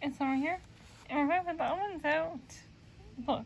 it's over here. And we're back with That One's Out book.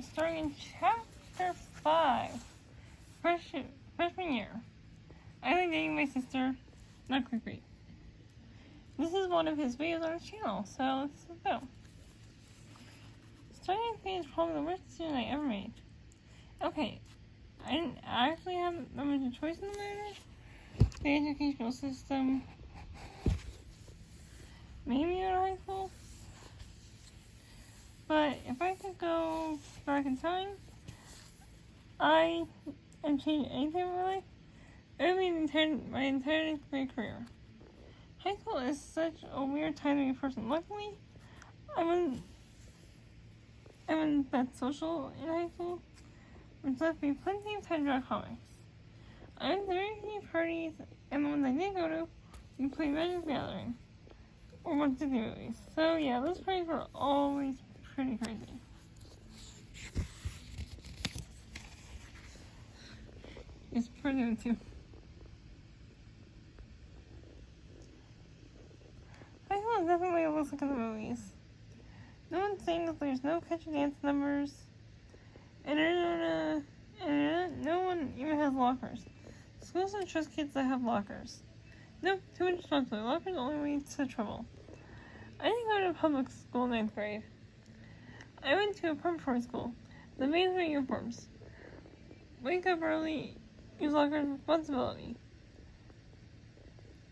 Starting in chapter 5. Freshman year. I like dating my sister, not creepy. This is one of his videos on his channel, so let's go. Starting thing is probably the worst decision I ever made. Okay, I didn't actually have that much of a choice in the matter. The educational system made me out of high school. But if I could go back in time, and change anything in my life, it would be my entire 8th grade career. High school is such a weird time to be a person. Luckily, I wasn't that social in high school, which left me plenty of time to draw comics. I went to very few parties, and the ones I did go to, we played Magic the Gathering, or watched Disney movies. So yeah, those parties were always pretty crazy. It's pretty good too. High school is definitely what it looks like in the movies. No one sings, there's no catchy dance numbers, and no one even has lockers. Schools don't trust kids that have lockers. Nope, too much responsibility. Lockers only lead to trouble. I didn't go to a public school in 9th grade. I went to a preparatory school. The main were uniforms. Wake up early, use lockers with responsibility.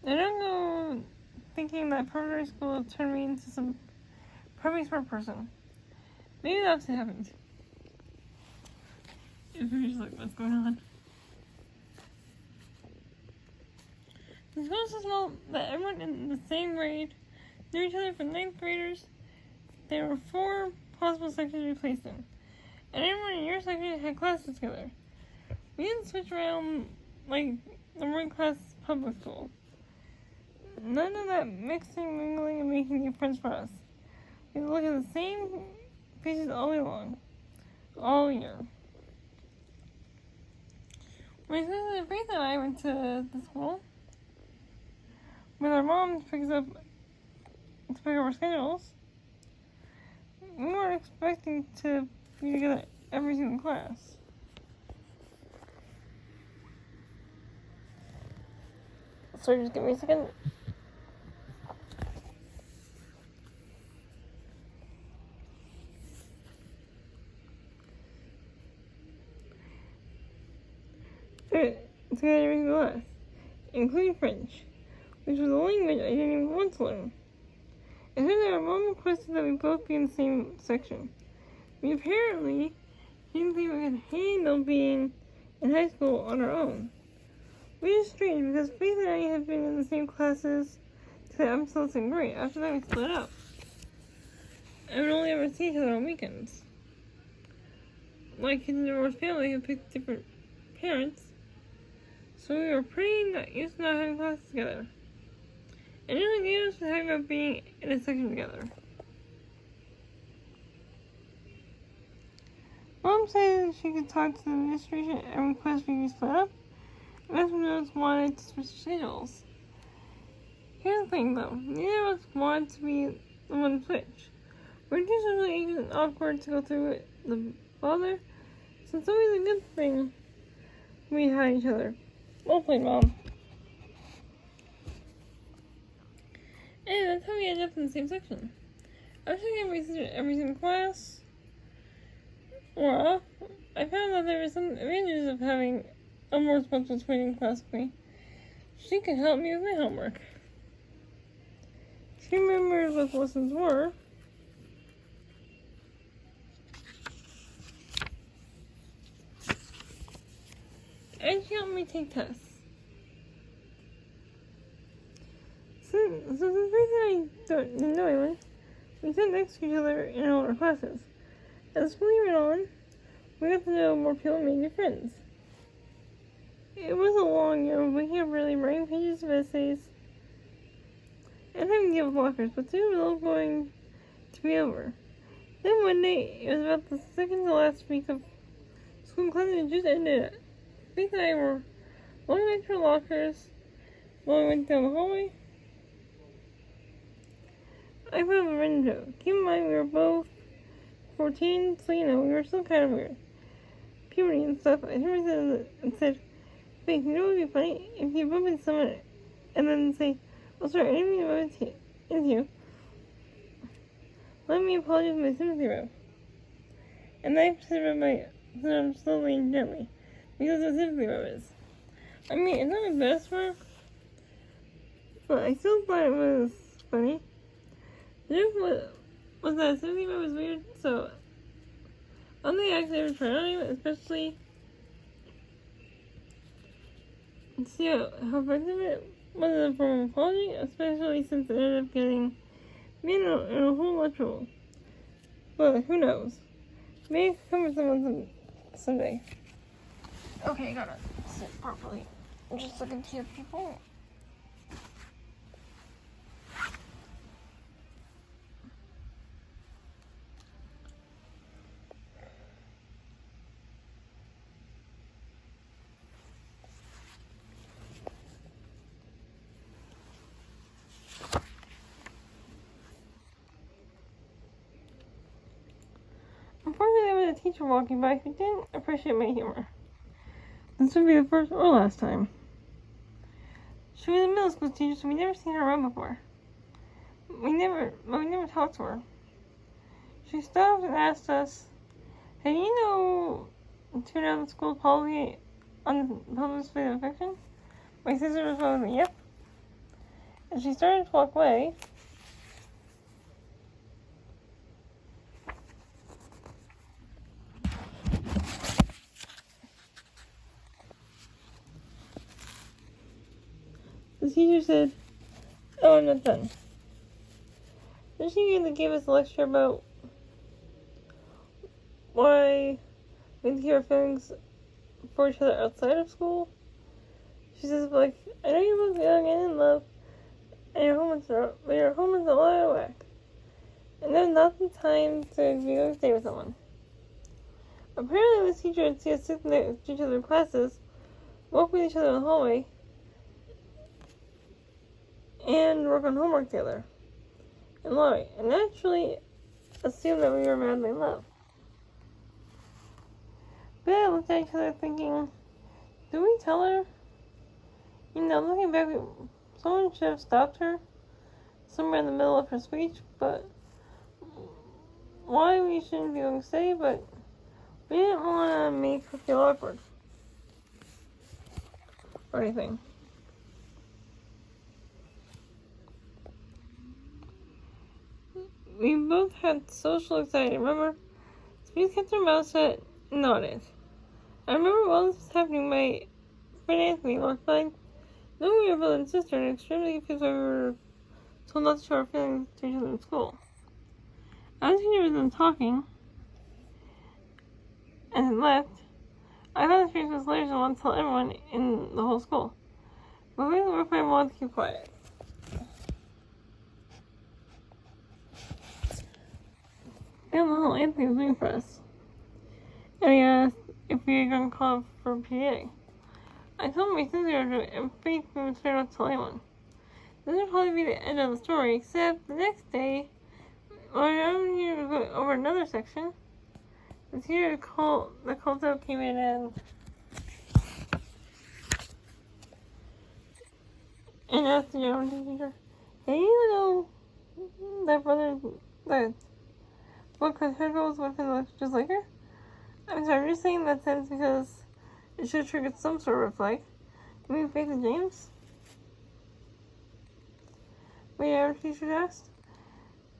I don't go thinking that preparatory school turned me into some probably smart person. Maybe that's what happened. If you're just like, what's going on? The school is so small that everyone in the same grade knew each other from 9th graders. There were 4 possible sections to be placed in, and everyone in your section had classes together. We didn't switch around like the working class public school. None of that mixing, mingling, and making new friends for us. We look at the same faces all day long. All year. My sister Faith and I went to the school with our mom to pick up our schedules. We weren't expecting to be together every single class. Sorry, just give me a second. Together every single class, including French, which was a language I didn't even want to learn. And then our mom requested that we both be in the same section. We apparently didn't think we could handle being in high school on our own. Which is strange because Faith and I have been in the same classes since I'm still in 2nd grade. After that we split up. I would only ever see each other on weekends. Like kids in a divorced family who picked different parents, so we were pretty used to not having classes together. And the only game was talking about being in a section together. Mom said she could talk to the administration and request we be split up, and that's when us wanted to switch schedules. Here's the thing though, neither of us wanted to be the one to switch. We're just really anxious and awkward to go through it the bother, so it's always a good thing we had each other. Well played, Mom. And that's how we ended up in the same section. I was taking every single class. Well, I found that there were some advantages of having a more responsible twin in class with me. She could help me with my homework. She remembered what lessons were. And she helped me take tests. Since the reason I didn't know anyone, we sat next to each other in all our classes. As school went on, we got to know more people and made new friends. It was a long year of waking up early, writing pages of essays, and having to deal with lockers, but soon it was all going to be over. Then one day, it was about the second to last week of school classes had just ended. Faith and I were walking back to our lockers while we went down the hallway. I have a written joke. Keep in mind we were both 14, so you know, we were still kind of weird. Puberty and stuff. I turned to and said, "Wait, you know what would be funny? If you bump into someone and then say, oh, sorry, I didn't mean to bump into you. Let me apologize for my sympathy rub." And then I said my arm slowly and gently, because of sympathy rub is. I mean, it's not my best work, but I still thought it was funny. The joke was that sympathy rub was weird, so I don't think I actually ever tried on it, especially to see how effective it was as a form of apology, especially since it ended up getting me in a whole lot of trouble. But who knows? Maybe it could come with someone someday. Okay, I gotta sit properly. I'm just looking to people. Unfortunately, there was a teacher walking by who didn't appreciate my humor. This would be the first or last time. She was a middle school teacher, so we never seen her around before. We never talked to her. She stopped and asked us, "Hey, you know, tune out the school policy on the public display of affection?" My sister responded, "Yep." And she started to walk away. The teacher said, "Oh, I'm not done." Then she gave us a lecture about why we need to keep our feelings for each other outside of school. She says, like, "I know you're both young and in love, and your hormones are all out of whack. And there's not the time to be going to stay with someone." Apparently, this teacher would see us sit next to each other in classes, walk with each other in the hallway, and work on homework together, and lie, and naturally assume that we were madly in love. But I looked at each other thinking, do we tell her? You know, looking back, someone should have stopped her somewhere in the middle of her speech, but why we shouldn't be able to say, but we didn't want to make her feel awkward or anything. We both had social anxiety, remember? So we kept our mouths shut and nodded. I remember while this was happening, my friend Anthony walked by. Knowing we were brother and sister, and extremely confused why we were told not to show our feelings to each other in school. As he was done talking and left, I thought his face was hilarious and wanted to tell everyone in the whole school. But we were fine, wanted to keep quiet. Down the hall, Anthony was waiting for us, and he asked if we were going to call for PTA. I told him my sister and Faith was fair not to tell anyone. This would probably be the end of the story, except the next day, when I'm here to go over another section, the teacher the cult out came in and asked the geometry teacher, "Hey, you know that brother that book because her girls with and looks just like her?" I'm sorry, I'm just saying that sentence because it should trigger some sort of red flag. You mean Faith and James? Wait, our teacher asked.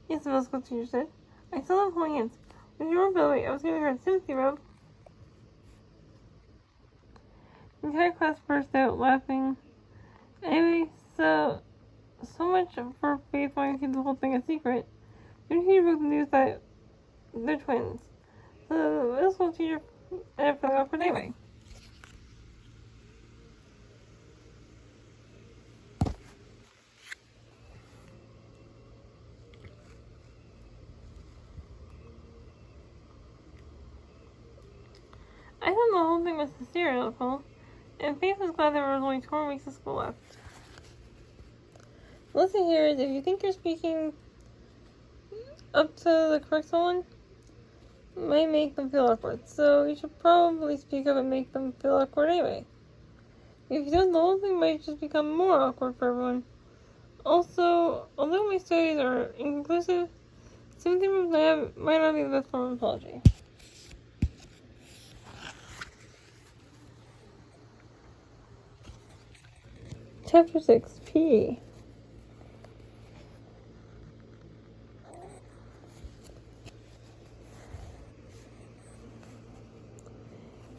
Yes, the middle school teacher said. I still have holding hands. With your belly, I was giving her a sympathy rub. The entire class burst out laughing. Anyway, so much for Faith wanting to keep the whole thing a secret. Then he broke the news that they're twins. So the middle school teacher ended up feeling awkward anyway. I thought the whole thing was hysterical, and Faith was glad there was only 2 more weeks of school left. Listen here, if you think you're speaking up to the correct someone might make them feel awkward. So you should probably speak up and make them feel awkward anyway. If you don't, the whole thing might just become more awkward for everyone. Also, although my studies are inconclusive, sympathy might not be the best form of apology. Chapter 6, PE.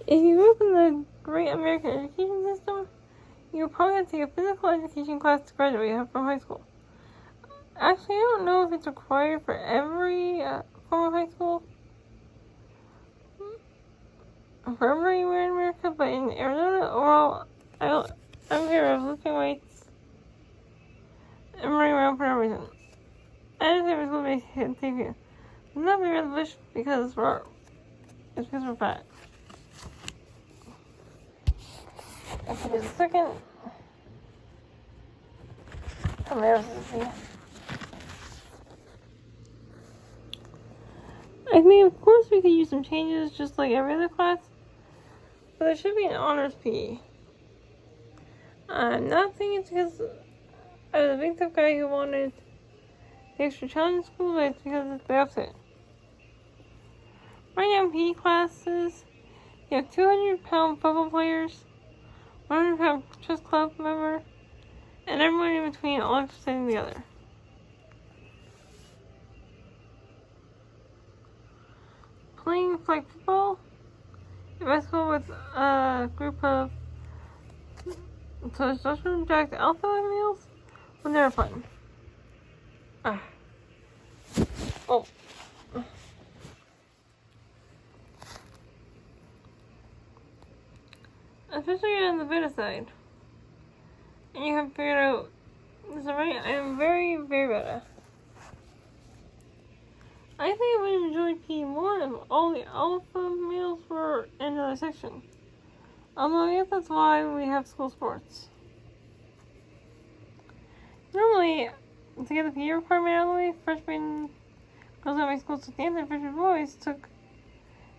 If you grew up in the great American education system, you'll probably have to take a physical education class to graduate from high school. Actually, I don't know if it's required for every form of high school, for everywhere in America, but in Arizona, I'm here, I was lifting weights and running around for no reason. I didn't think it was going to take you. I'm not being around the bush because we're fat. Okay, just a second. I think, of course, we could use some changes just like every other class, but there should be an honors PE. I'm not thinking it's because I was a big tough guy who wanted the extra challenge in school, but it's because it's the opposite. Right now in PE classes, you have 200-pound football players, 100-pound chess club member, and everyone in between all exercising together. Playing flag football in basketball with a group of testosterone jacked alpha males was never fun. Oh. Especially on the beta side. And you have figured out this already. I am very, very beta. I think I would enjoy PE more if all the alpha males were in another section. Although I guess that's why we have school sports. Normally, to get the PE requirement out of the way, freshmen girls at my school took dance and freshman boys took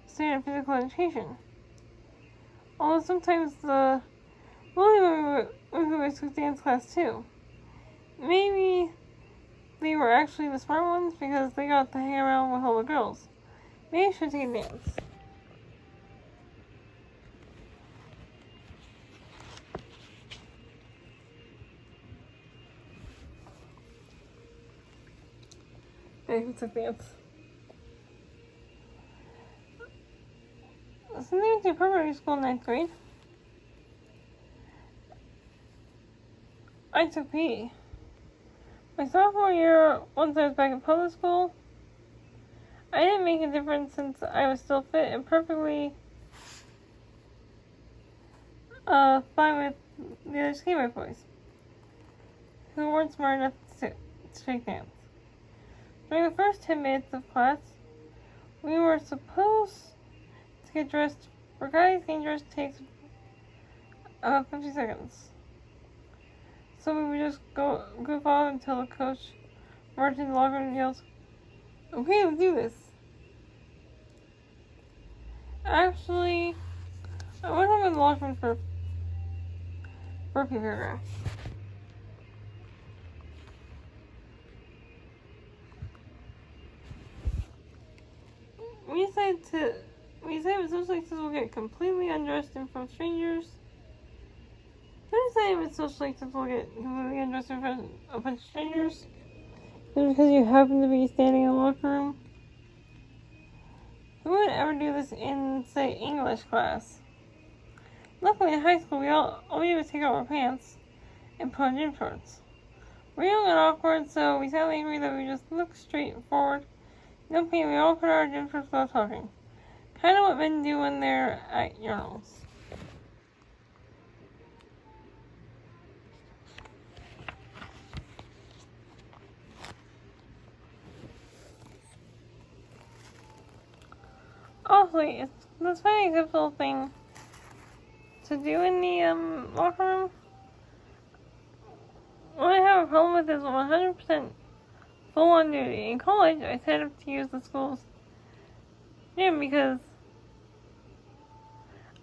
standard physical education. Although sometimes the bully boys took dance class too. Maybe they were actually the smart ones because they got to hang around with all the girls. Maybe I should take a dance. Maybe took dance. Since I went to primary school in 9th grade, I took PE. My sophomore year, once I was back in public school, I didn't make a difference since I was still fit and perfectly fine with the other skateboard boys, who weren't smart enough to shake hands. During the first 10 minutes of class, we were supposed to get dressed. For guys, getting dressed takes about 50 seconds. So we would just goof off until the coach marched in the locker room and yells, "Okay, let's do this." Actually, I went home in the locker room for a few paragraphs. We decided with social activities we'll get completely undressed in front of strangers. We decided with social activities we'll get completely undressed in front of a bunch of strangers. Just because you happen to be standing in the locker room. We wouldn't ever do this in, say, English class. Luckily in high school all we did was take off our pants and put on gym shorts. We were young and awkward, so we sadly agreed that we just look straight forward. No pain, we all put our gym shorts without talking. Kind of what men do when they're at urinals. Honestly, it's very difficult thing to do in the locker room. What I have a problem with is 100% full on duty. In college, I signed up to use the school's gym because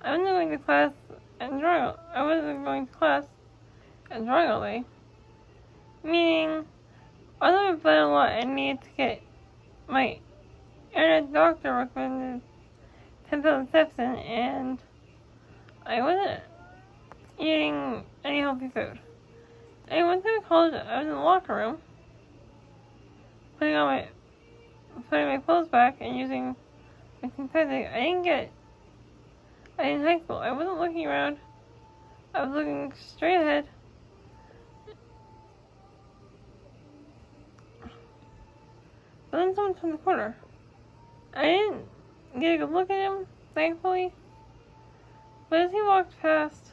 I wasn't going to class and drawing. I wasn't going to class and drawing all day. Meaning, although I've done a lot, I needed to get my internet doctor recommended 10,000 steps in, and I wasn't eating any healthy food. I went to college. I was in the locker room, putting my clothes back and using my synthetic. In high school. I wasn't looking around. I was looking straight ahead. But then someone turned the corner. I didn't get a good look at him, thankfully. But as he walked past,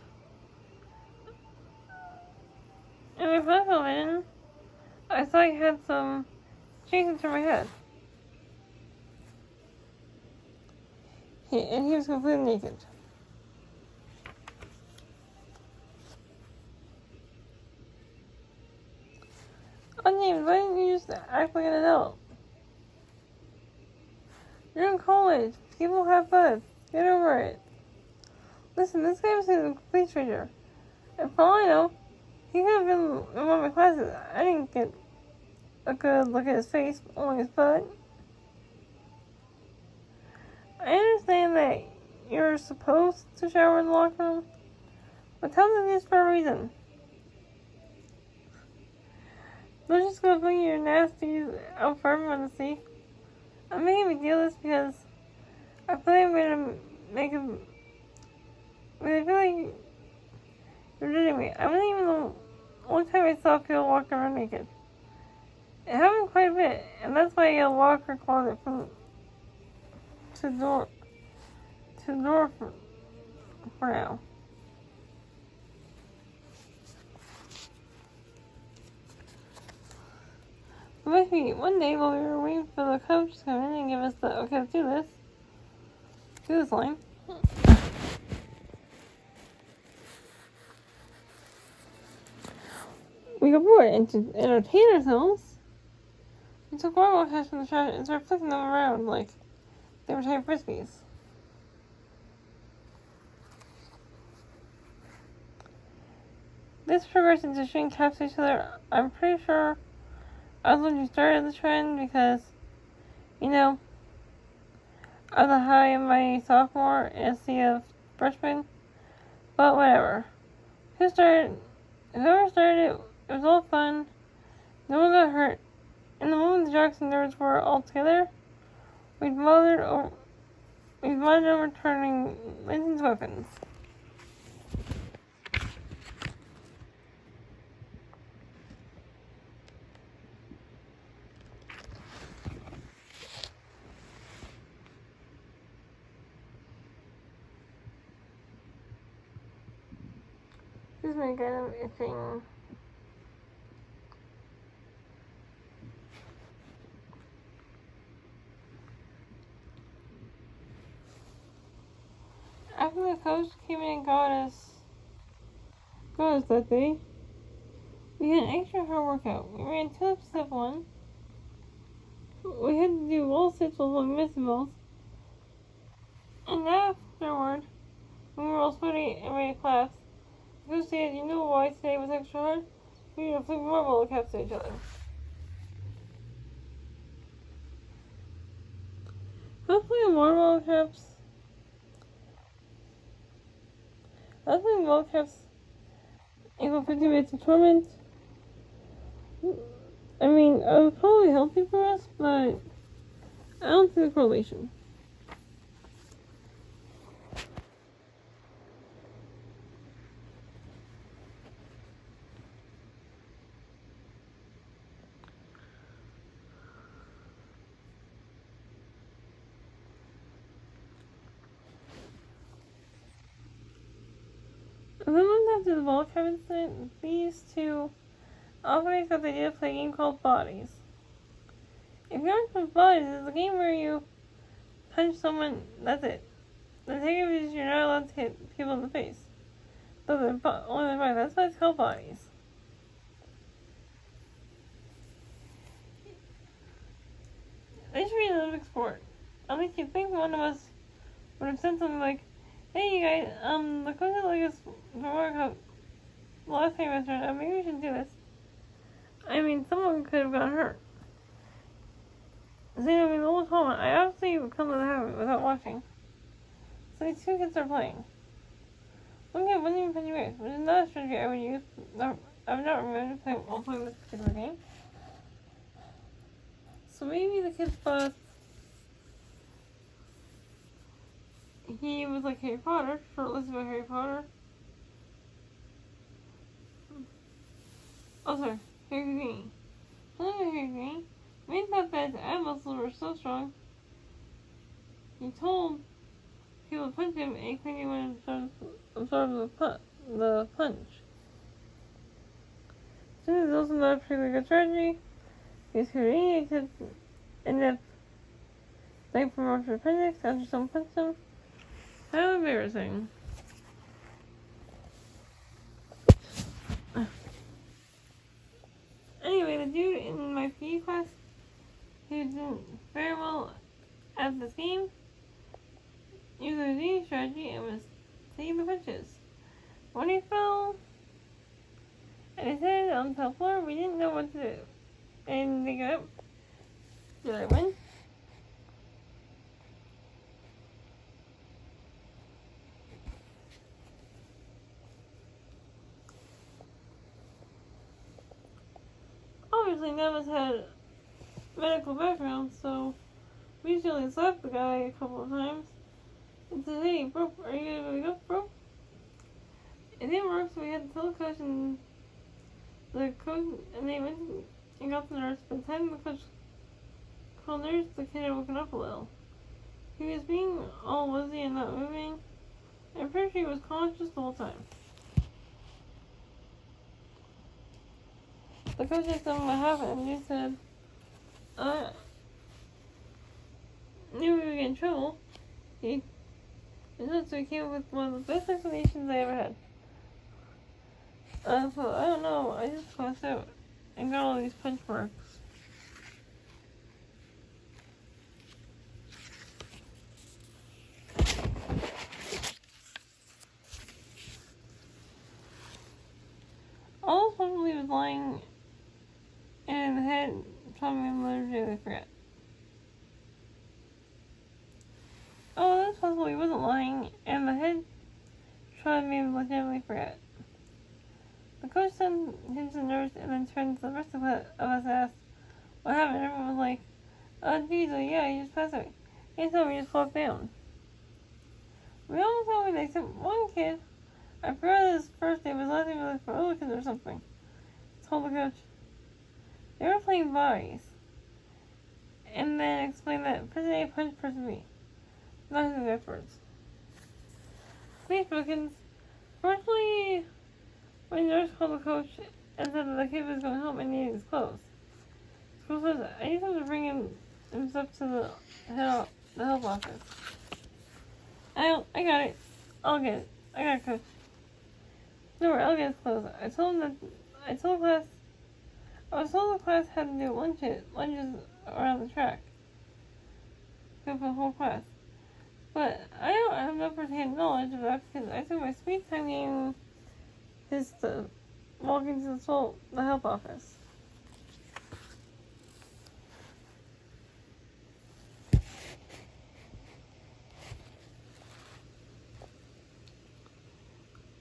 in my peripheral vision, I saw he had some chains to my head. And he was completely naked. Oh, James, why didn't you just act like an adult? You're in college. People have buds. Get over it. Listen, this guy was a complete stranger. And for all I know, he could have been in one of my classes. I didn't get a good look at his face, only his butt. I understand that you're supposed to shower in the locker room, but tell them this for a reason. Don't just go putting your nasties out for everyone to see. I'm making a big deal of this because I feel like I'm gonna make him. I feel like you're judging me. I wasn't even the only time I saw people walk around naked. It happened quite a bit, and that's why I lock her closet from to door for now. But maybe one day while we were waiting for the coach to come in and give us the okay, let's do this line. We got bored, and to entertain ourselves, we took marble caps from the trash and started flicking them around like they were tiny frisbees. This progressed into shooting caps at each other. I'm pretty sure I was the one who started the trend because, you know, I was a high in my sophomore instead of freshman. But whatever. Whoever started it, it was all fun. No one got hurt. And the moment the jocks and nerds were all together, we bonded over turning Lincoln's weapons. This is my kind of itching. After the coach came in and got us that day, we had an extra hard workout. We ran 2 laps of 1. We had to do wall sits with missing balls. And afterward, when we were all sweaty and ready to class, the coach said, "You know why today was extra hard? We need to flip marble caps at each other." Hopefully marble caps equal 50 minutes of torment. I mean, it was probably healthy for us, but I don't see the correlation. A month after the ball cap incident, these two always got the idea to play a game called Bodies. If you aren't with Bodies, it's a game where you punch someone, that's it. The takeaway is you're not allowed to hit people in the face. But only the body, that's why it's called Bodies. perfect sport. At least you'd think one of us would have said something like, "Hey, you guys, the coach is like us for World Cup last time yesterday. Maybe we should do this." I mean, someone could have gotten hurt. See, I mean, the whole time, I obviously would come to the habit without watching. So these two kids are playing. One kid wasn't even pitching base, which is not a strategy I would use. I've not remembered while playing this particular game. So maybe the kid's thought he was like Harry Potter, short list about Harry Potter. Oh, sorry, Harry Green. Something about Harry Green. Main thought that his ab muscles were so strong, he told people to punch him and he claimed he wanted to absorb the punch. This is also not a particularly good strategy, because Houdini could end up dying from ruptured appendix after someone punched him. How embarrassing. Anyway, the dude in my PE class who did very well at this game used a Houdini strategy and was taking the punches. When he fell and his head on the floor, we didn't know what to do. And they got up. Did I win? Obviously, none of us had medical background, so we usually slapped the guy a couple of times and said, "Hey, bro, are you gonna go, bro?" It didn't work, so we had to tell the coach, and the coach, and they went and got the nurse. By the time the coach called nurse, the kid had woken up a little. He was being all woozy and not moving. I'm pretty sure he was conscious the whole time. The coach asked him what happened, and he said, knew we would get in trouble. And so he came up with one of the best explanations I ever had. So I don't know, I just passed out and got all these punch marks. All probably was lying in the head, told me literally forget. Oh, that's possible he wasn't lying, and the head tried me legitimately forget. The coach sent him to the nurse and then turned to the rest of us and asked what happened. Everyone was like, geez, yeah, he just passed away. He told me he just flopped down. We all told me except one kid. I forgot his first name, his last name was like for other kids or something. Told the coach. They were playing bodies. And then explained that person A punched person B. Not his efforts. Please, Brookins. Fortunately, when the nurse called the coach and said that the kid was going home and needed his clothes. School says, I need him to bring himself to the help office. I got it. I'll get it. I got it, coach. No worry, I'll get his clothes. I was told the class had to do lunges around the track. Go for the whole class. But I don't have no first-hand knowledge of that because I took my speed time game just to walk into the help office.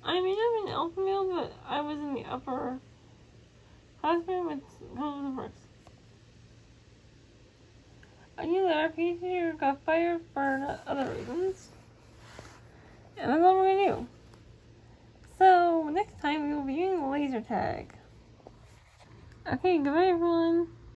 I may not be an alpha male, but I was in the upper classroom with comes the first. I knew that our PE teacher got fired for other reasons. And that's all we're gonna do. So, next time we will be doing laser tag. Okay, goodbye everyone.